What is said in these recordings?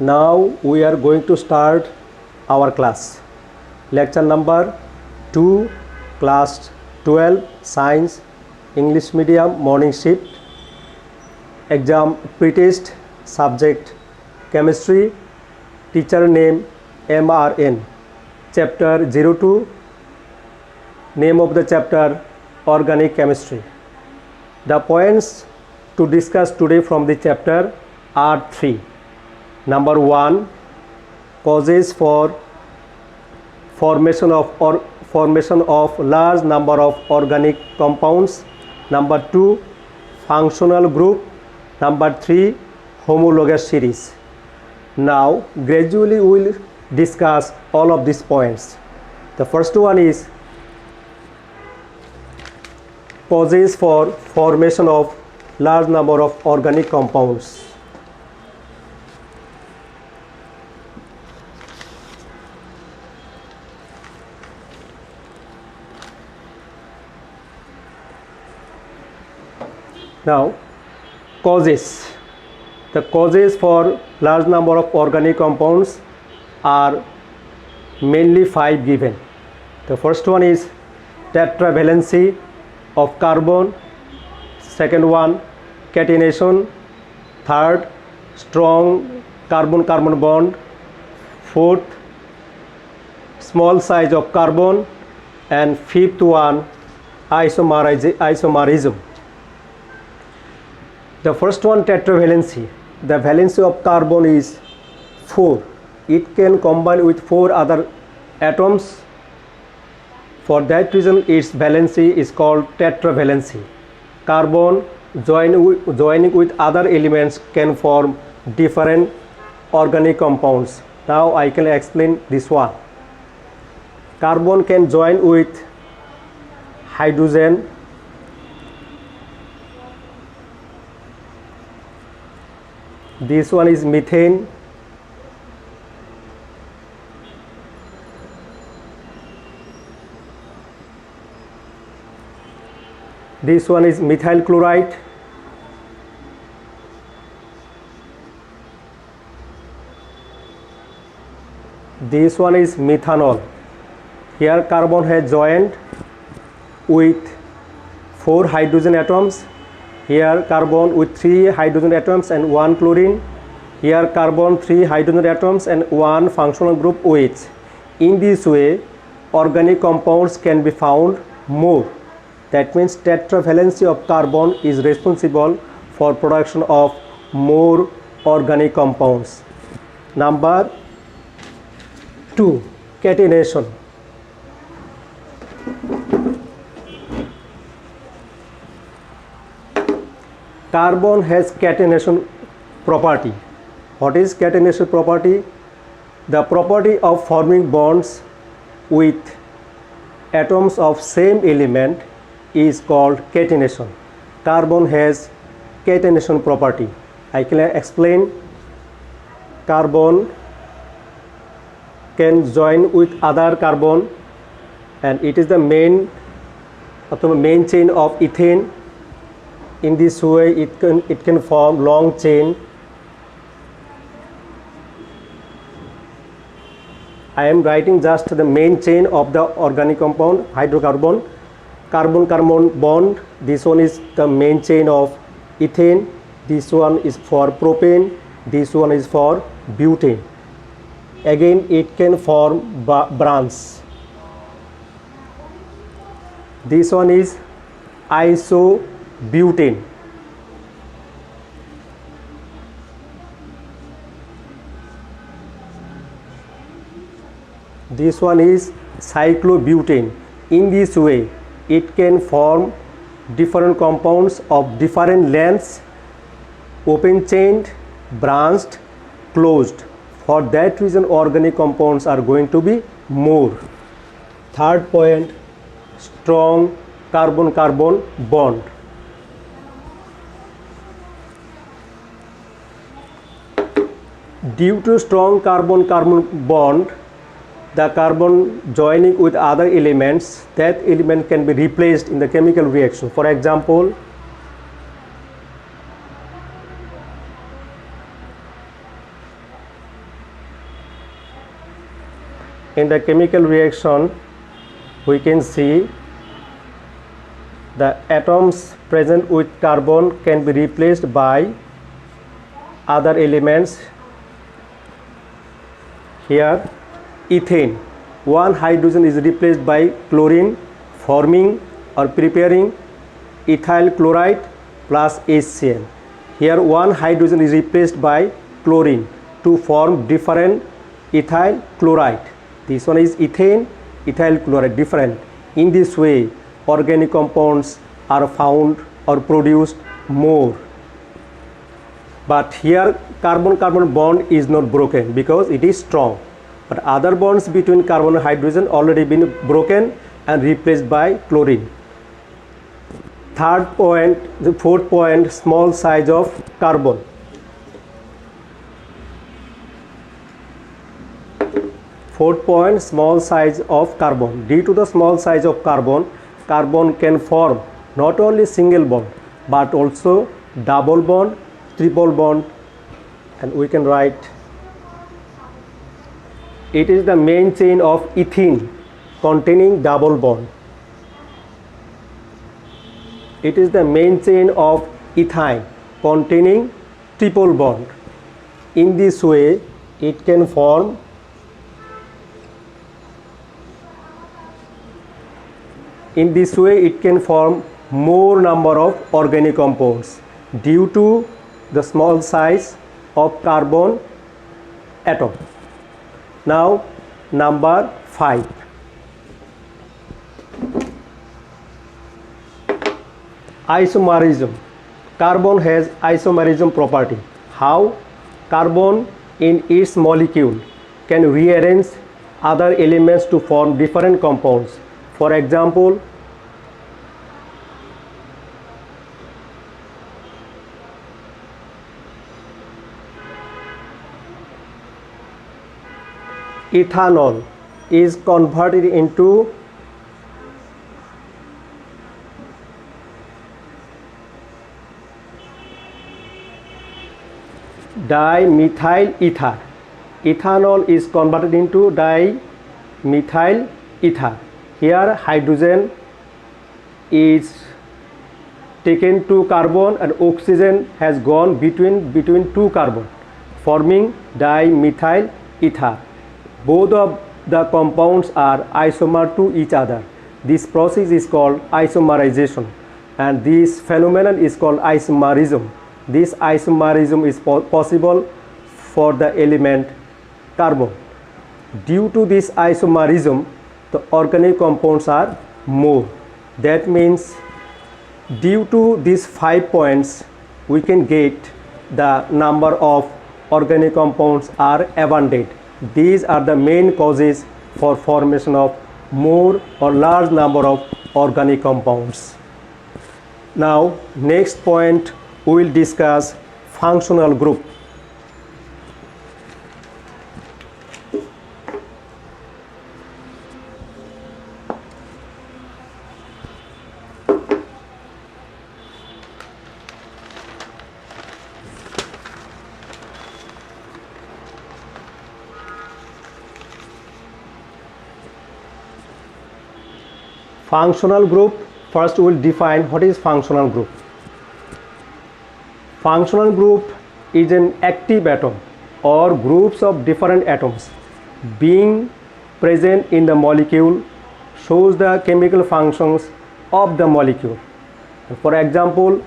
Now we are going to start our class. Lecture number 2, class 12, science, English medium, morning shift, exam pre-test, subject chemistry, teacher name MRN, chapter 02, name of the chapter organic chemistry. The points to discuss today from the chapter are 3. Number 1, causes for formation of large number of organic compounds. Number 2, functional group. Number 3, homologous series. Now gradually we will discuss all of these points. The first one is causes for formation of large number of organic compounds. Now, causes. The causes for large number of organic compounds are mainly 5 given. The first one is tetravalency of carbon. Second one, catenation. Third, strong carbon-carbon bond. Fourth, small size of carbon. And fifth one, isomerism. The first one, tetravalency. The valency of carbon is 4. It can combine with 4 other atoms. For that reason its valency is called tetravalency. Carbon joining with other elements can form different organic compounds. Now I can explain this one. Carbon can join with hydrogen, this one is methane, this one is methyl chloride, this one is methanol. Here carbon has joined with 4 hydrogen atoms. Here carbon with 3 hydrogen atoms and 1 chlorine. Here carbon 3 hydrogen atoms and 1 functional group OH. In this way organic compounds can be found more. That means tetravalency of carbon is responsible for production of more organic compounds. Number 2, catenation. Carbon has catenation property. What is catenation property? The property of forming bonds with atoms of same element is called catenation. Carbon has catenation property. I can explain. Carbon can join with other carbon and it is the main chain of ethane. In this way it can form long chain. I am writing just the main chain of the organic compound, hydrocarbon, carbon-carbon bond. This one is the main chain of ethane. This one is for propane. This one is for butane. Again it can form branch. This one is isobutane. This one is cyclobutane. In this way it can form different compounds of different lengths, open chained, branched, closed. For that reason organic compounds are going to be more. Third point, strong carbon-carbon bond. Due to strong carbon-carbon bond, the carbon joining with other elements, that element can be replaced in the chemical reaction. For example, in the chemical reaction we can see the atoms present with carbon can be replaced by other elements. Here ethane, one hydrogen is replaced by chlorine, forming or preparing ethyl chloride plus HCl. Here one hydrogen is replaced by chlorine to form different ethyl chloride. This one is ethane, ethyl chloride, different. In this way organic compounds are found or produced more. But here carbon-carbon bond is not broken because it is strong. But other bonds between carbon and hydrogen already been broken and replaced by chlorine. Third point, the fourth point, small size of carbon. Fourth point, small size of carbon. Due to the small size of carbon, carbon can form not only single bond but also double bond, triple bond, and we can write it is the main chain of ethene containing double bond. It is the main chain of ethyne containing triple bond. In this way it can form more number of organic compounds due to the small size of carbon atom. Now number 5. Isomerism. Carbon has isomerism property. How? Carbon in its molecule can rearrange other elements to form different compounds. For example, ethanol is converted into dimethyl ether. Ethanol is converted into dimethyl ether. Here hydrogen is taken to carbon and oxygen has gone between two carbon, forming dimethyl ether. Both of the compounds are isomer to each other. This process is called isomerization, and this phenomenon is called isomerism. This isomerism is possible for the element carbon. Due to this isomerism, the organic compounds are more. That means due to these 5 points we can get the number of organic compounds are abundant. These are the main causes for formation of more or large number of organic compounds. Now next point we will discuss functional group. Functional group, first we will define what is functional group. Functional group is an active atom or groups of different atoms being present in the molecule, shows the chemical functions of the molecule. For example,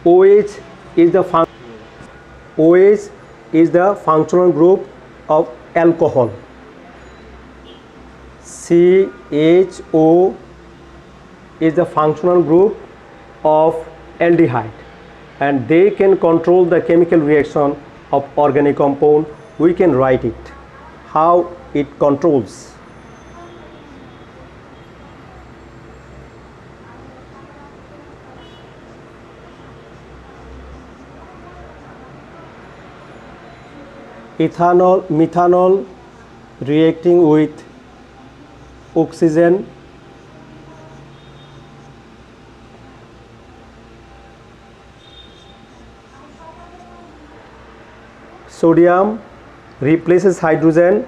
OH is the functional group of alcohol. CHO is the functional group of aldehyde, and they can control the chemical reaction of organic compound. We can write it how it controls. Methanol reacting with oxygen Sodium replaces hydrogen,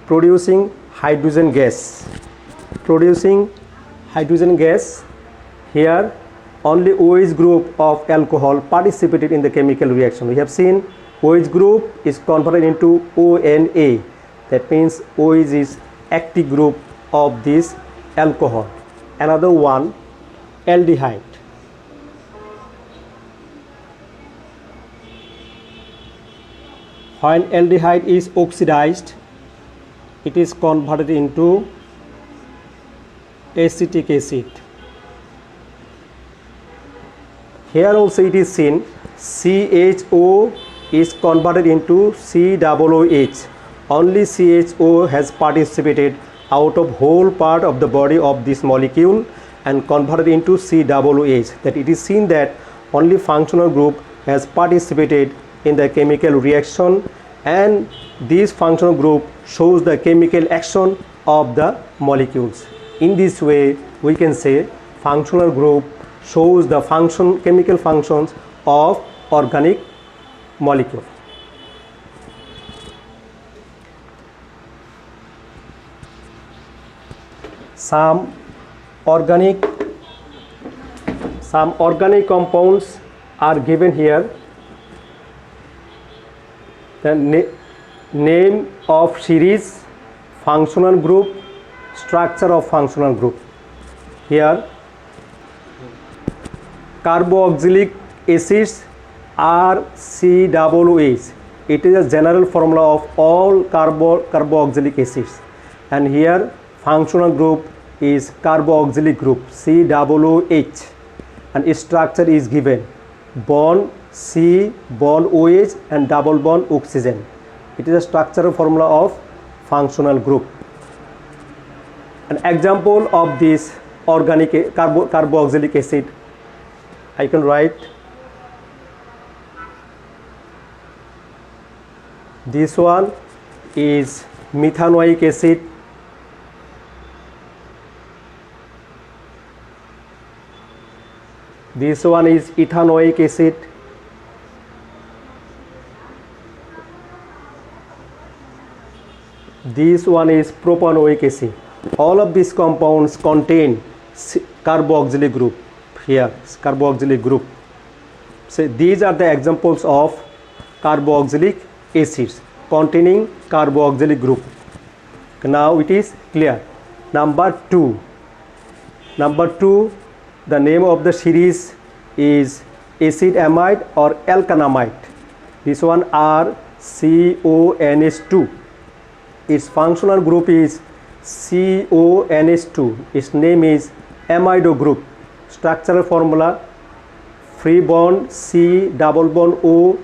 producing hydrogen gas. Producing hydrogen gas. Here only OH group of alcohol participated in the chemical reaction. We have seen OH group is converted into ONA. That means OH is active group of this alcohol. Another one, aldehyde. When aldehyde is oxidized, it is converted into acetic acid. Here also it is seen CHO is converted into COOH. Only CHO has participated out of whole part of the body of this molecule and converted into COOH. That it is seen that only functional group has participated in the chemical reaction, and this functional group shows the chemical action of the molecules. In this way we can say functional group shows the chemical functions of organic molecule. Some organic compounds are given here. The name of series, functional group, structure of functional group. Here carboxylic acids are COOH. It is a general formula of all carboxylic acids, and here functional group is carboxylic group COOH, and its structure is given bond C, bond OH, and double bond oxygen. It is a structural formula of functional group. An example of this organic carboxylic acid, I can write this one is methanoic acid. This one is ethanoic acid. This one is propanoic acid. All of these compounds contain carboxylic group. Here carboxylic group. So these are the examples of carboxylic acids containing carboxylic group. Now it is clear. Number 2, the name of the series is acid amide or alkanamide. This one are CONH2. Its functional group is CONH2. Its name is amido group. Structural formula: free bond C, double bond O,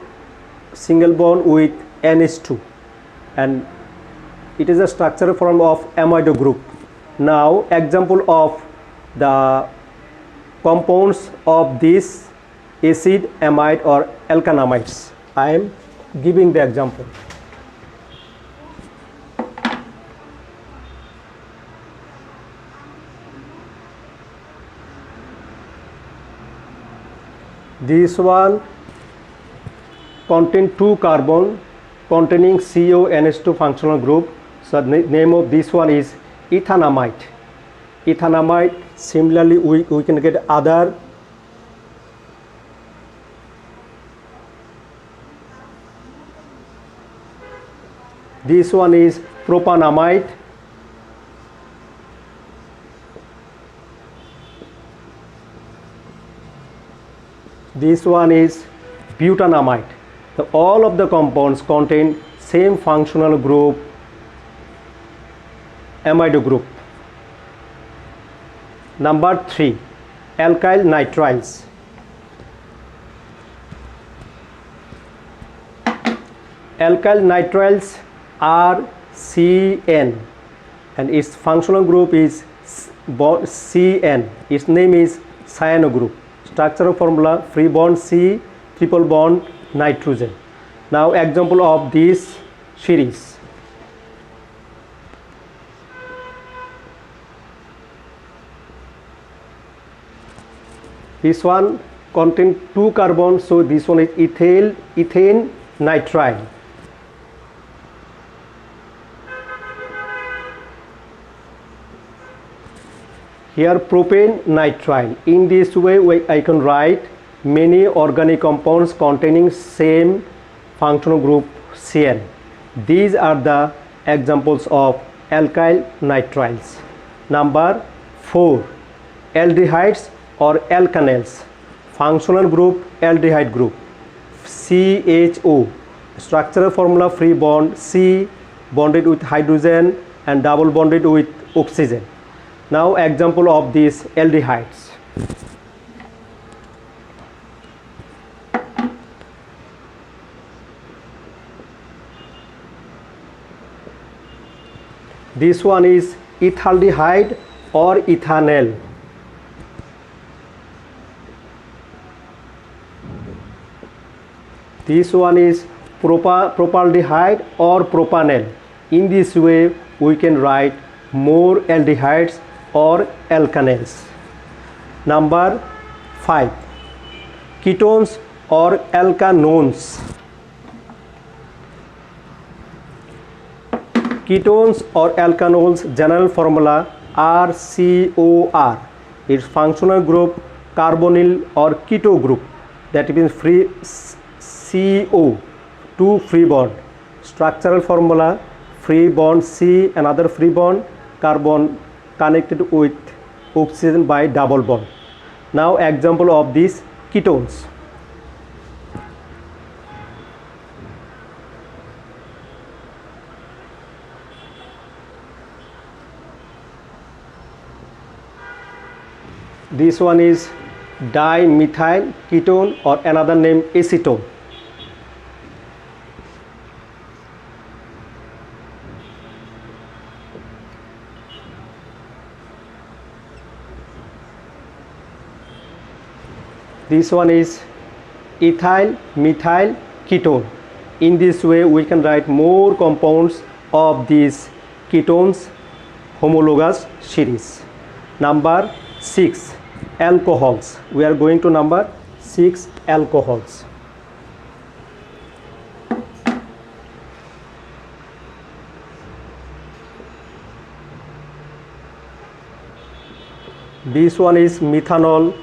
single bond with NH2, and it is a structural form of amido group. Now example of the compounds of this acid amide or alkanamides. I am giving the example. This one contain 2 carbon containing CONH2 functional group. So the name of this one is ethanamide. Ethanamide. Similarly, we can get other this one is propanamide. This one is butanamide. So all of the compounds contain same functional group, amido group. Number 3, alkyl nitriles. Alkyl nitriles are CN, and its functional group is CN. Its name is cyano group. Structural formula: free bond C, triple bond nitrogen. Now example of this series: this one contains 2 carbons, so this one is ethane nitrile. Here propane nitrile. In this way I can write many organic compounds containing same functional group CN. These are the examples of alkyl nitriles. Number 4, aldehydes or alkanes. Functional group aldehyde group CHO. Structural formula free bond C bonded with hydrogen and double bonded with oxygen. Now example of these aldehydes. This one is ethaldehyde or ethanol. This one is propaldehyde or propanol. In this way we can write more aldehydes or alkanes. Number 5, ketones or alkanones. Ketones or alkanones general formula RCOR. Its functional group carbonyl or keto group, that means free CO, 2 free bond. Structural formula free bond C, another free bond, carbon connected with oxygen by double bond. Now example of these ketones. This one is dimethyl ketone or another name acetone. This one is ethyl methyl ketone. In this way we can write more compounds of these ketones homologous series. Number 6, alcohols. We are going to number 6, alcohols. This one is methanol.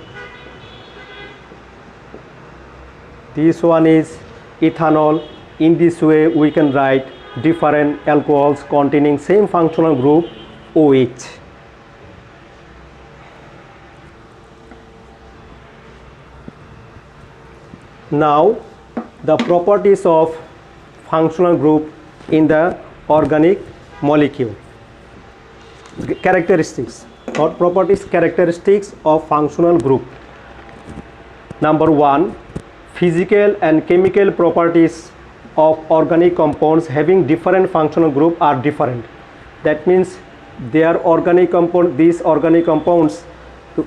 This one is ethanol. In this way we can write different alcohols containing same functional group OH. Now the properties of functional group in the organic molecule. Characteristics or properties, characteristics of functional group. Number 1, physical and chemical properties of organic compounds having different functional group are different. That means their organic compound, these organic compounds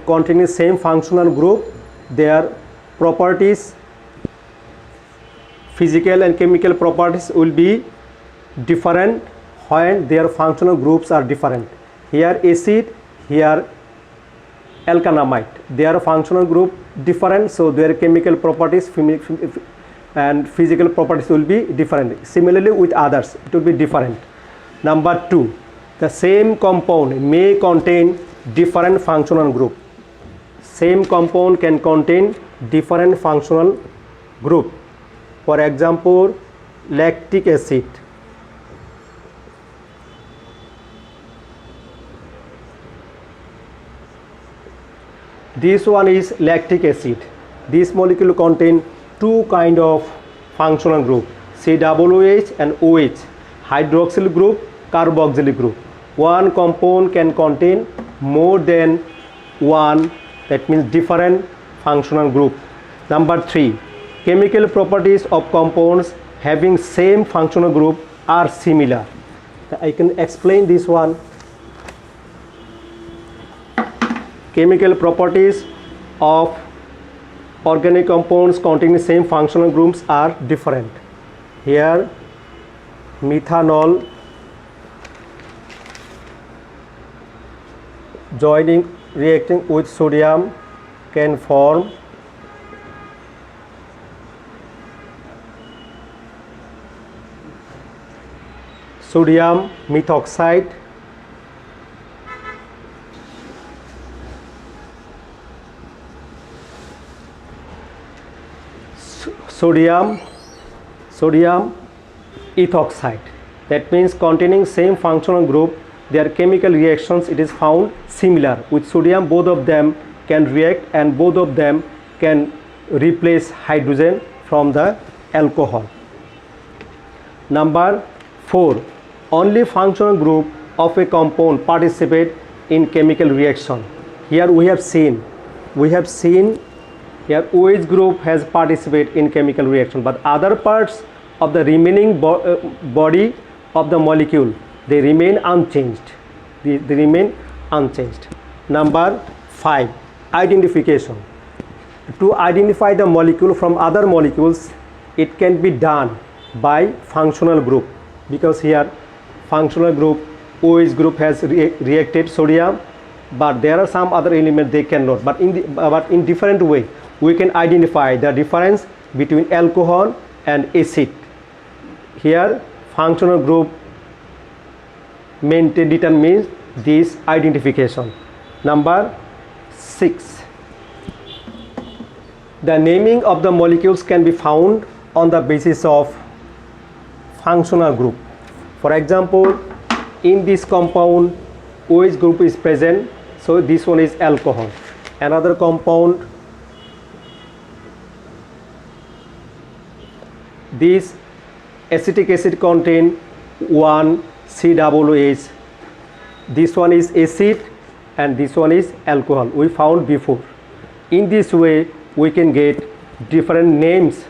containing same functional group, their properties, physical and chemical properties will be different when their functional groups are different. Here acid, here alkanamide, their functional group different, so their chemical properties and physical properties will be different. Similarly with others it will be different. Number 2, the same compound may contain different functional group. Same compound can contain different functional group. For example, lactic acid. This one is lactic acid. This molecule contain two kind of functional group, COOH and OH, hydroxyl group, carboxyl group. One compound can contain more than one, that means different functional group. Number 3, chemical properties of compounds having same functional group are similar. I can explain this one. Chemical properties of organic compounds containing same functional groups are different. Here methanol reacting with sodium can form sodium methoxide. sodium ethoxide. That means containing same functional group, their chemical reactions it is found similar. With sodium both of them can react and both of them can replace hydrogen from the alcohol. Number 4, only functional group of a compound participate in chemical reaction. Here we have seen here OH group has participated in chemical reaction, but other parts of the remaining body of the molecule they remain unchanged. They remain unchanged. Number 5, identification. To identify the molecule from other molecules, it can be done by functional group, because here functional group OH group has reacted sodium, but there are some other elements they cannot. But in different way we can identify the difference between alcohol and acid. Here functional group determines this identification. Number 6, the naming of the molecules can be found on the basis of functional group. For example, in this compound OH group is present, so this one is alcohol. Another compound, this acetic acid contain 1 COOH. This one is acid and this one is alcohol, we found before. In this way we can get different names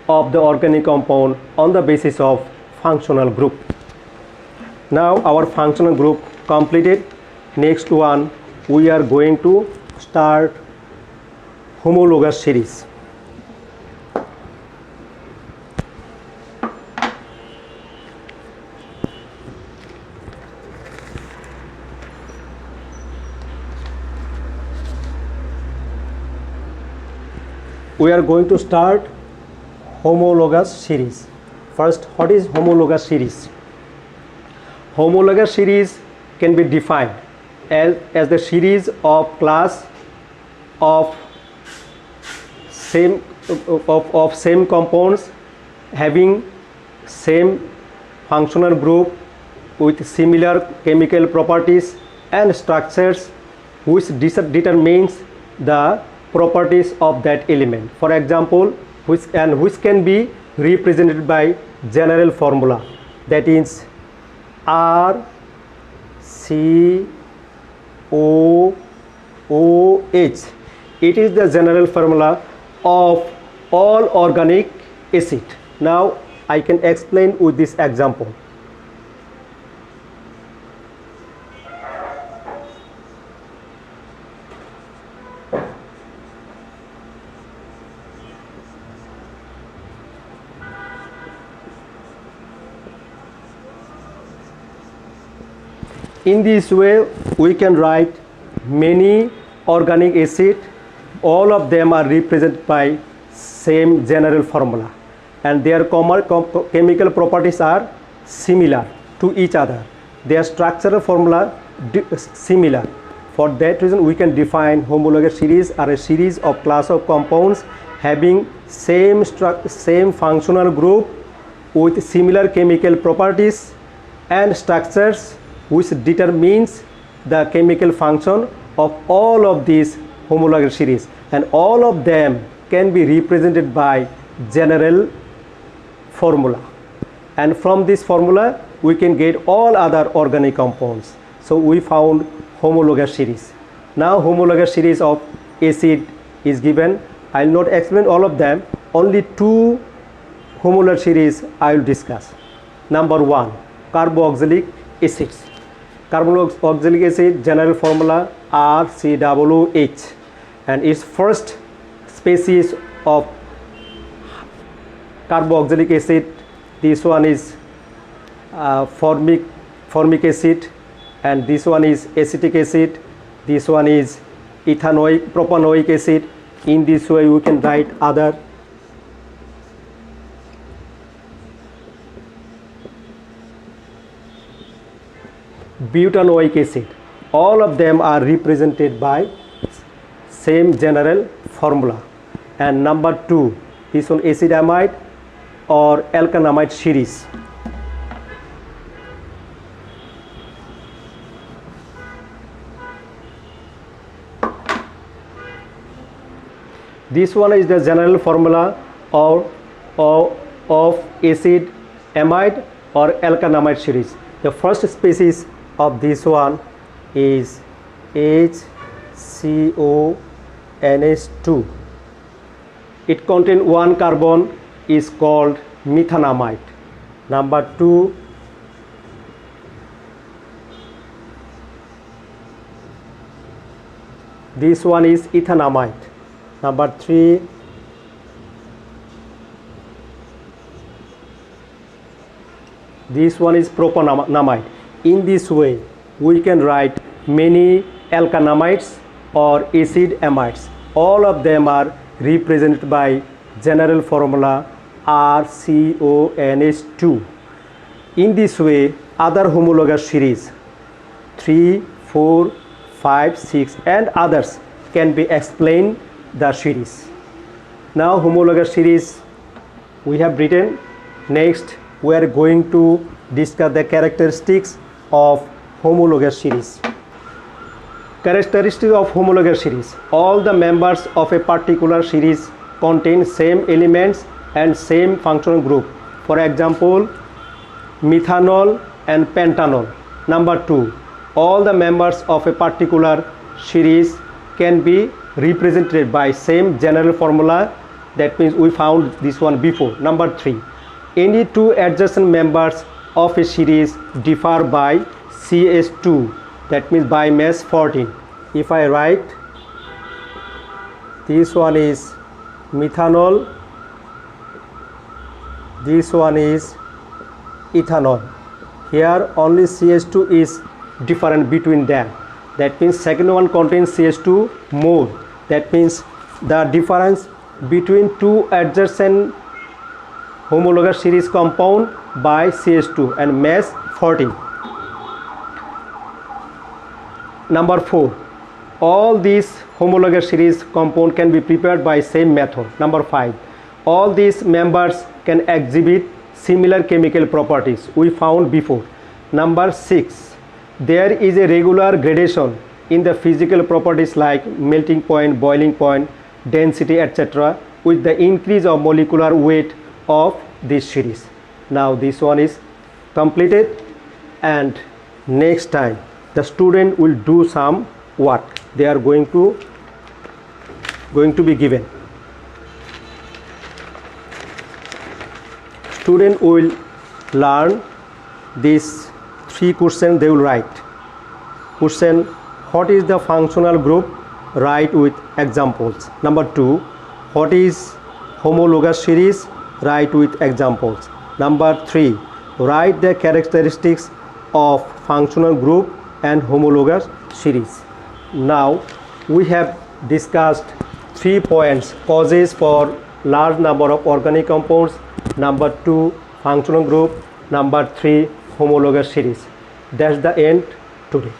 of the organic compound on the basis of functional group. Now our functional group completed. Next one, we are going to start homologous series. We are going to start homologous series. First, what is homologous series? Homologous series can be defined as the series of class of same compounds having same functional group with similar chemical properties and structures, which determines the properties of that element. For example, which can be represented by general formula, that is RCOOH. It is the general formula of all organic acid. Now I can explain with this example. In this way we can write many organic acid, all of them are represented by same general formula and their chemical properties are similar to each other, their structural formula similar. For that reason we can define homologous series are a series of class of compounds having same functional group with similar chemical properties and structures, which determines the chemical function of all of these homologous series, and all of them can be represented by general formula, and from this formula we can get all other organic compounds. So we found homologous series. Now homologous series of acid is given. I will not explain all of them, only 2 homologous series I will discuss. Number 1, carboxylic acids. Carboxylic acid general formula RCOOH, and its first species of carboxylic acid, this one is formic acid, and this one is acetic acid, this one is propanoic acid. In this way we can write other butanoic acid. All of them are represented by same general formula. And number 2, this one acid amide or alkanamide series. This one is the general formula of acid amide or alkanamide series. The first species of this one is HCONH2. It contains one carbon, is called methanamide. Number 2, this one is ethanamide. Number 3, this one is propanamide. In this way, we can write many alkanamides or acid amides. All of them are represented by general formula RCONH2. In this way, other homologous series 3, 4, 5, 6 and others can be explained the series. Now homologous series we have written. Next we are going to discuss the characteristics of homologous series. Characteristics of homologous series. All the members of a particular series contain same elements and same functional group. For example, methanol and pentanol. Number 2, all the members of a particular series can be represented by same general formula. That means we found this one before. Number 3, any two adjacent members of a series differ by CH2, that means by mass 14. If I write this one is methanol, this one is ethanol, here only CH2 is different between them. That means second one contains CH2 more. That means the difference between two adjacent homologous series compound by CH2 and mass 14. Number 4, all these homologous series compound can be prepared by same method. Number 5, all these members can exhibit similar chemical properties we found before. Number 6, there is a regular gradation in the physical properties like melting point, boiling point, density, etc. with the increase of molecular weight of this series. Now this one is completed, and next time the student will do some work they are going to be given. Student will learn these 3 questions. They will write. Question: what is the functional group? Write with examples. Number 2, what is homologous series? Write with examples. Number 3, write the characteristics of functional group and homologous series. Now we have discussed 3 points: causes for large number of organic compounds, number 2 functional group, number 3 homologous series. That's the end today.